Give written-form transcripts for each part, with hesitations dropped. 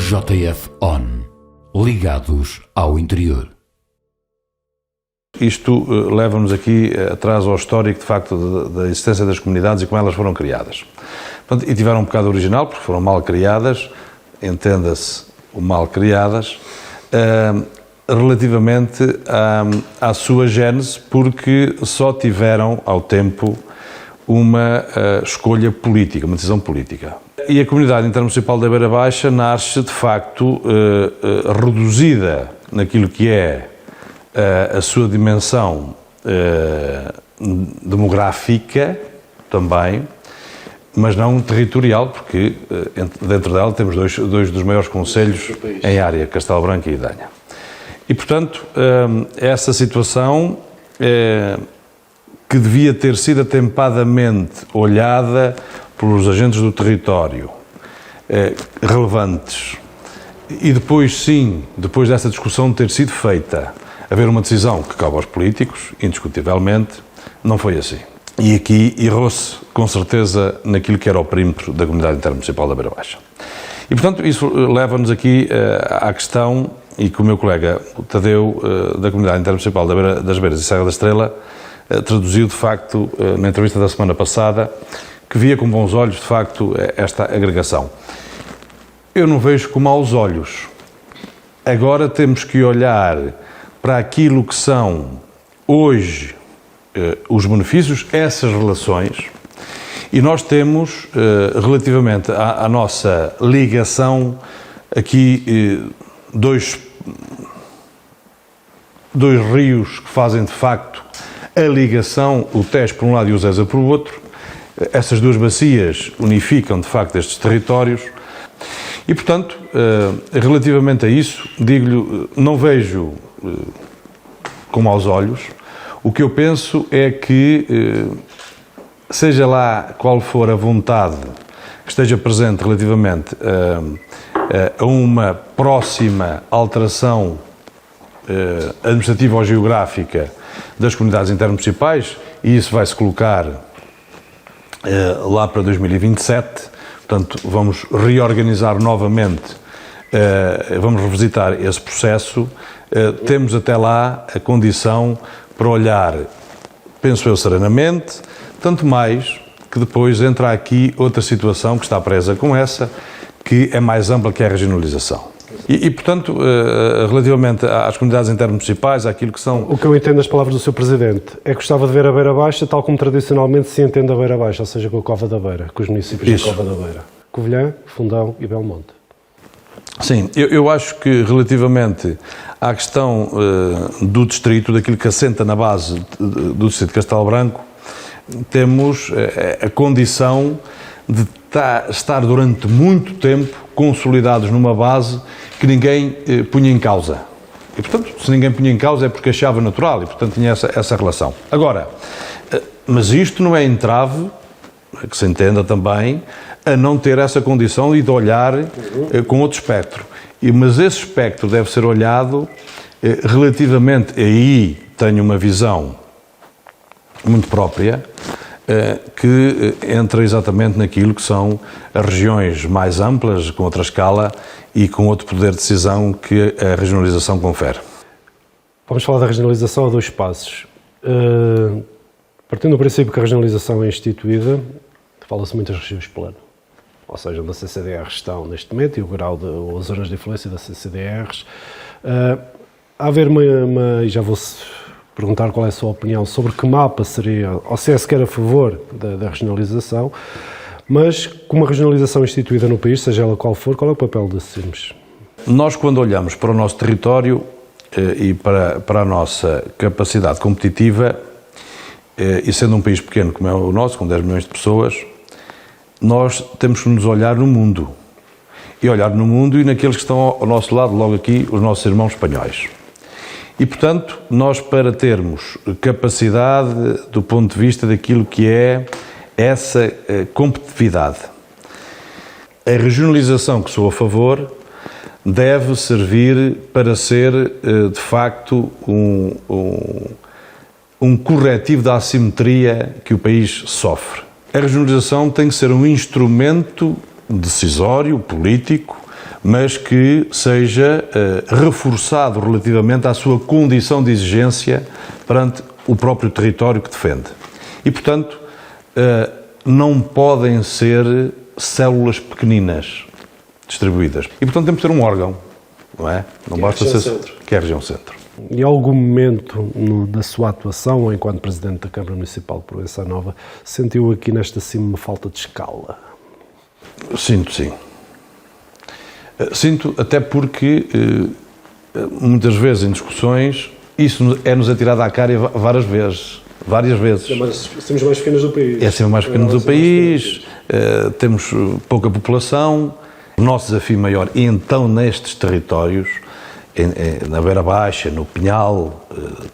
RJF ON, ligados ao interior. Isto leva-nos aqui atrás ao histórico, de facto, da existência das comunidades e como elas foram criadas. Portanto, e tiveram um pecado original, porque foram mal criadas, entenda-se o mal criadas, relativamente à sua gênese, porque só tiveram, ao tempo, uma escolha política, uma decisão política. E a comunidade intermunicipal da Beira Baixa nasce, de facto, reduzida naquilo que é a sua dimensão demográfica também, mas não territorial, porque dentro dela temos dois dos maiores concelhos em área, Castelo Branco e Idanha. E, portanto, essa situação que devia ter sido atempadamente olhada pelos agentes do território relevantes e depois, sim, depois dessa discussão ter sido feita, haver uma decisão que cabe aos políticos, indiscutivelmente, não foi assim. E aqui errou-se, com certeza, naquilo que era o perímetro da comunidade intermunicipal da Beira Baixa. E, portanto, isso leva-nos aqui à questão, e que o meu colega o Tadeu, da comunidade intermunicipal das Beiras e Serra da Estrela, traduziu, de facto, na entrevista da semana passada, que via com bons olhos, de facto, esta agregação. Eu não vejo com maus olhos. Agora temos que olhar para aquilo que são, hoje, os benefícios, essas relações, e nós temos, relativamente à nossa ligação, aqui dois rios que fazem, de facto, a ligação, o Tejo por um lado e o Zeza por outro. Essas duas bacias unificam, de facto, estes territórios. E, portanto, relativamente a isso, digo-lhe, não vejo com maus olhos. O que eu penso é que, seja lá qual for a vontade que esteja presente relativamente a uma próxima alteração administrativa ou geográfica das comunidades intermunicipais, e isso vai-se colocar lá para 2027, portanto, vamos reorganizar novamente, vamos revisitar esse processo, temos até lá a condição para olhar, penso eu, serenamente, tanto mais que depois entra aqui outra situação que está presa com essa, que é mais ampla, que é a regionalização. E, portanto, relativamente às comunidades intermunicipais, àquilo que são... O que eu entendo das palavras do Sr. Presidente é que gostava de ver a Beira Baixa tal como tradicionalmente se entende a Beira Baixa, ou seja, com a Cova da Beira, com os municípios da Cova da Beira. Covilhã, Fundão e Belmonte. Sim, eu acho que relativamente à questão do distrito, daquilo que assenta na base do distrito de Castelo Branco, temos a condição de estar durante muito tempo consolidados numa base que ninguém punha em causa. E, portanto, se ninguém punha em causa é porque achava natural e, portanto, tinha essa relação. Agora, mas isto não é entrave, que se entenda também, a não ter essa condição e de olhar com outro espectro. Mas esse espectro deve ser olhado relativamente, aí tenho uma visão muito própria, que entra exatamente naquilo que são as regiões mais amplas, com outra escala e com outro poder de decisão que a regionalização confere. Vamos falar da regionalização a dois passos. Partindo do princípio que a regionalização é instituída, fala-se muito das regiões plano, ou seja, onde a CCDRs estão neste momento e o grau ou as zonas de influência das CCDRs. Há haver e já vou perguntar qual é a sua opinião sobre que mapa seria, ou se é sequer a favor da regionalização, mas com uma regionalização instituída no país, seja ela qual for, qual é o papel da CIMES? Nós, quando olhamos para o nosso território e para a nossa capacidade competitiva, e sendo um país pequeno como é o nosso, com 10 milhões de pessoas, nós temos que nos olhar no mundo. E olhar no mundo e naqueles que estão ao nosso lado, logo aqui, os nossos irmãos espanhóis. E, portanto, nós, para termos capacidade do ponto de vista daquilo que é essa competitividade, a regionalização que sou a favor deve servir para ser, de facto, um corretivo da assimetria que o país sofre. A regionalização tem que ser um instrumento decisório, político, mas que seja reforçado relativamente à sua condição de exigência perante o próprio território que defende. E, portanto, não podem ser células pequeninas distribuídas. E, portanto, temos que ter um órgão, não é? Não basta ser... Que é a região centro. Em algum momento da sua atuação, ou enquanto Presidente da Câmara Municipal de Proença Nova, sentiu aqui nesta cima uma falta de escala? Sinto, sim. Sinto até porque, muitas vezes em discussões, isso é-nos atirado à cara várias vezes. Mas temos mais pequenas do país. É sempre mais pequeno do país, temos pouca população. O nosso desafio maior, e então nestes territórios, na Beira Baixa, no Pinhal,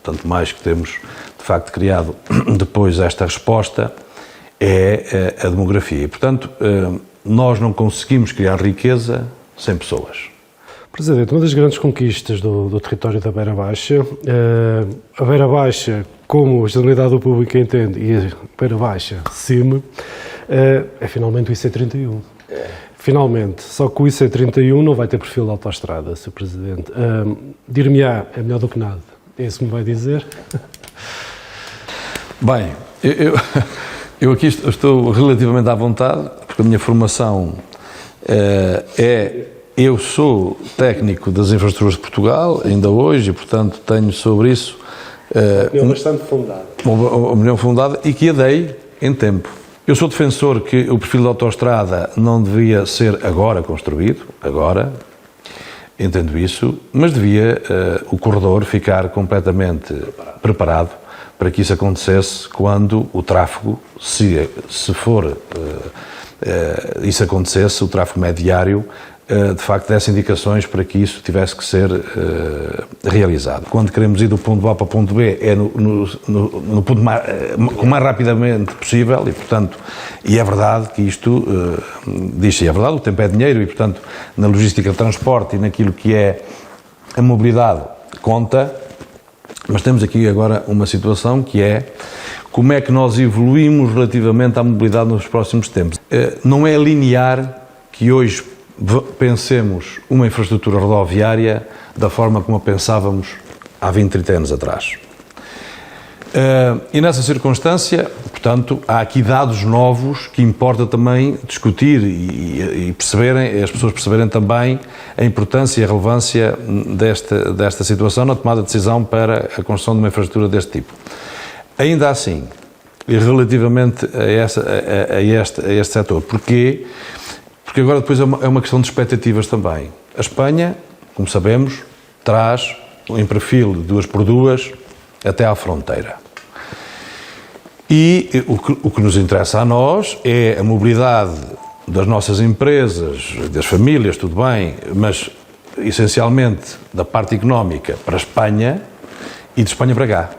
tanto mais que temos de facto criado depois esta resposta, é a demografia. E, portanto, nós não conseguimos criar riqueza sem pessoas. Presidente, uma das grandes conquistas do território da Beira Baixa, a Beira Baixa, como a generalidade do público entende, e a Beira Baixa, CIM, é finalmente o IC31. Finalmente, só que o IC31 não vai ter perfil de autoestrada, Sr. Presidente. Dir-me-á, é melhor do que nada. É isso que me vai dizer? Bem, eu aqui estou relativamente à vontade, porque a minha formação eu sou técnico das infraestruturas de Portugal, ainda hoje, e portanto tenho sobre isso Opinião bastante fundada. uma opinião fundada e que a dei em tempo. Eu sou defensor que o perfil de autoestrada não devia ser agora construído, agora, entendo isso, mas devia o corredor ficar completamente preparado para que isso acontecesse quando o tráfego, se for isso acontecesse, o tráfego médio diário, de facto desse indicações para que isso tivesse que ser realizado. Quando queremos ir do ponto A para o ponto B é no ponto o mais rapidamente possível e, portanto, e é verdade que isto, diz-se, é verdade, o tempo é dinheiro e, portanto, na logística de transporte e naquilo que é a mobilidade conta, mas temos aqui agora uma situação que é como é que nós evoluímos relativamente à mobilidade nos próximos tempos. Não é linear que hoje pensemos uma infraestrutura rodoviária da forma como a pensávamos há 20, 30 anos atrás. E nessa circunstância, portanto, há aqui dados novos que importa também discutir e perceberem, as pessoas perceberem também a importância e a relevância desta situação na tomada de decisão para a construção de uma infraestrutura deste tipo. Ainda assim, e relativamente a este setor, porquê? Porque agora depois é uma questão de expectativas também. A Espanha, como sabemos, traz em perfil de 2x2 até à fronteira. E o que nos interessa a nós é a mobilidade das nossas empresas, das famílias, tudo bem, mas essencialmente da parte económica para a Espanha e de Espanha para cá.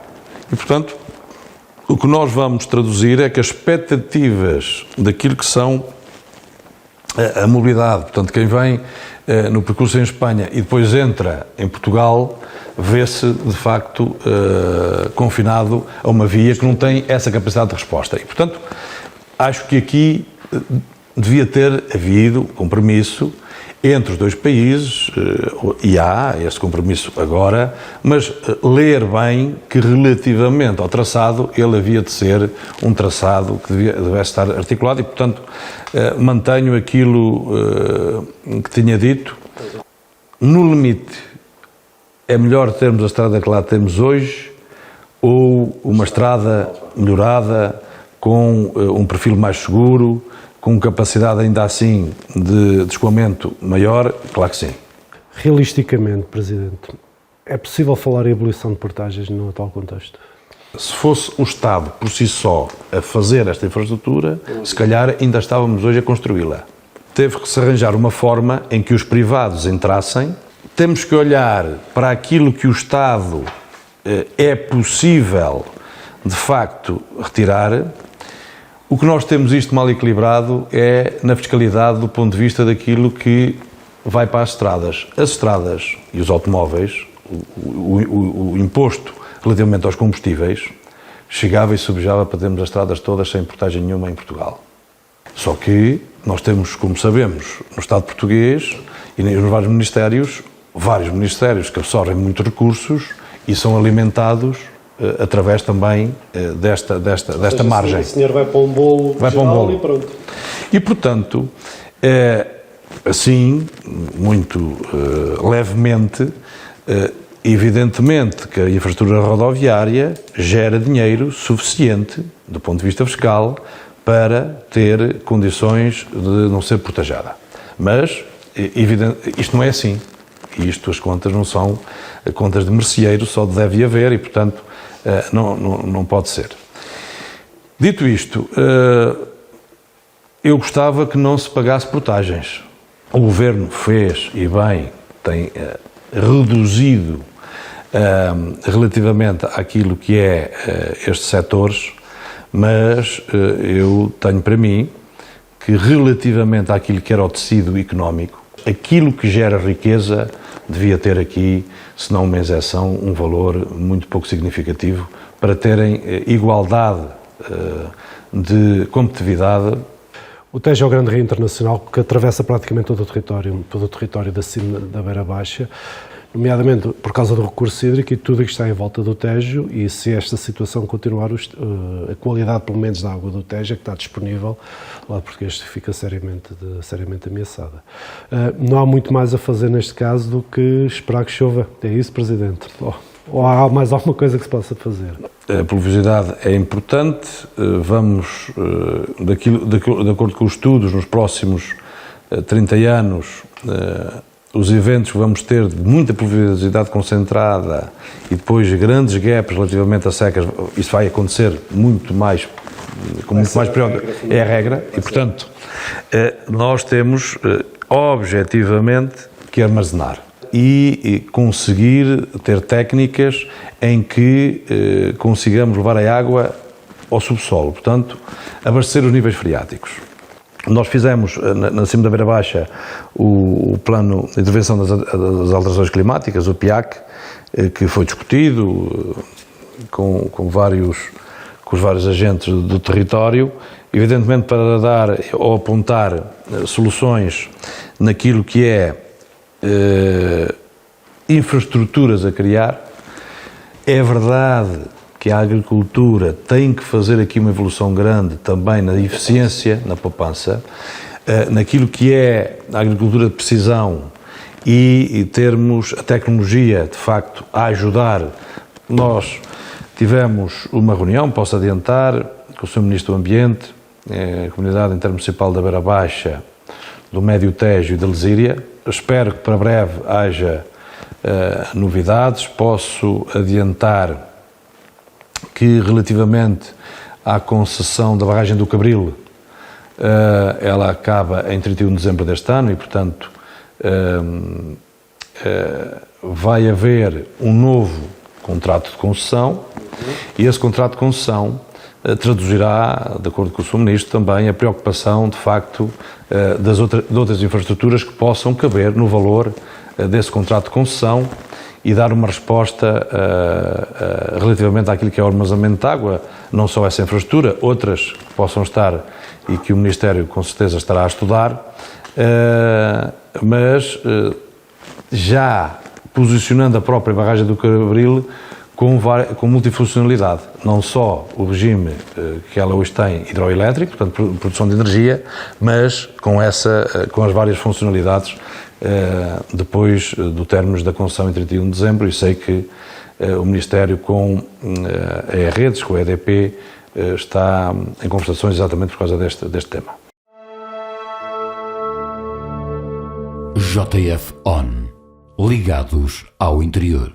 E, portanto, o que nós vamos traduzir é que as expectativas daquilo que são a mobilidade, portanto, quem vem no percurso em Espanha e depois entra em Portugal, vê-se, de facto, confinado a uma via que não tem essa capacidade de resposta. E, portanto, acho que aqui devia ter havido compromisso entre os dois países, e há esse compromisso agora, mas ler bem que relativamente ao traçado, ele havia de ser um traçado que devesse estar articulado e, portanto, mantenho aquilo que tinha dito. No limite, é melhor termos a estrada que lá temos hoje ou uma estrada melhorada com um perfil mais seguro, com capacidade ainda assim de escoamento maior? Claro que sim. Realisticamente, Presidente, é possível falar em abolição de portagens no atual contexto? Se fosse o Estado por si só a fazer esta infraestrutura, se calhar ainda estávamos hoje a construí-la. Teve que se arranjar uma forma em que os privados entrassem. Temos que olhar para aquilo que o Estado é possível, de facto, retirar. O que nós temos isto mal equilibrado é na fiscalidade do ponto de vista daquilo que vai para as estradas. As estradas e os automóveis, o imposto relativamente aos combustíveis, chegava e subjava para termos as estradas todas sem portagem nenhuma em Portugal. Só que nós temos, como sabemos, no Estado português, E nos vários ministérios que absorvem muitos recursos e são alimentados através também desta margem. Esse dinheiro vai para um bolo e pronto. E, portanto, assim, muito levemente, evidentemente que a infraestrutura rodoviária gera dinheiro suficiente, do ponto de vista fiscal, para ter condições de não ser protegada. Mas, isto não é assim. Isto, as contas não são contas de merceeiro, só deve haver e, portanto, não pode ser. Dito isto, eu gostava que não se pagasse portagens. O Governo fez, e bem, tem reduzido relativamente àquilo que é estes setores, mas eu tenho para mim que relativamente àquilo que era o tecido económico, aquilo que gera riqueza devia ter aqui, se não uma isenção, um valor muito pouco significativo para terem igualdade de competitividade. O Tejo é o grande rio internacional que atravessa praticamente todo o território da cima da Beira Baixa, nomeadamente por causa do recurso hídrico e tudo o que está em volta do Tejo, e se esta situação continuar, a qualidade, pelo menos, da água do Tejo, que está disponível, o lado português fica seriamente ameaçada. Não há muito mais a fazer neste caso do que esperar que chova. É isso, Presidente? Ou há mais alguma coisa que se possa fazer? A pluviosidade é importante. Vamos, de acordo com os estudos, nos próximos 30 anos, os eventos que vamos ter de muita pluviosidade concentrada e depois grandes gaps relativamente a secas, isso vai acontecer muito mais, com muito mais período. É a regra e, portanto, nós temos objetivamente que armazenar e conseguir ter técnicas em que consigamos levar a água ao subsolo, portanto, abastecer os níveis freáticos. Nós fizemos, na cima da Beira Baixa, o Plano de Intervenção das Alterações Climáticas, o PIAC, que foi discutido com os vários agentes do território, evidentemente para dar ou apontar soluções naquilo que é infraestruturas a criar. É verdade que a agricultura tem que fazer aqui uma evolução grande também na eficiência, na poupança, naquilo que é a agricultura de precisão e termos a tecnologia, de facto, a ajudar. Nós tivemos uma reunião, posso adiantar, com o Sr. Ministro do Ambiente, a Comunidade Intermunicipal da Beira Baixa, do Médio Tejo e da Lesíria. Espero que para breve haja novidades. Posso adiantar que relativamente à concessão da barragem do Cabril, ela acaba em 31 de dezembro deste ano e, portanto, vai haver um novo contrato de concessão e esse contrato de concessão traduzirá, de acordo com o Sr. Ministro, também a preocupação, de facto, de outras infraestruturas que possam caber no valor desse contrato de concessão e dar uma resposta relativamente àquilo que é o armazenamento de água, não só essa infraestrutura, outras que possam estar e que o Ministério com certeza estará a estudar, mas já posicionando a própria barragem do Cabril com multifuncionalidade, não só o regime que ela hoje tem hidroelétrico, portanto produção de energia, mas com as várias funcionalidades depois do término da concessão em 31 de dezembro, e sei que o Ministério com a E-Redes, com a EDP, está em conversações exatamente por causa deste tema. JF On. Ligados ao interior.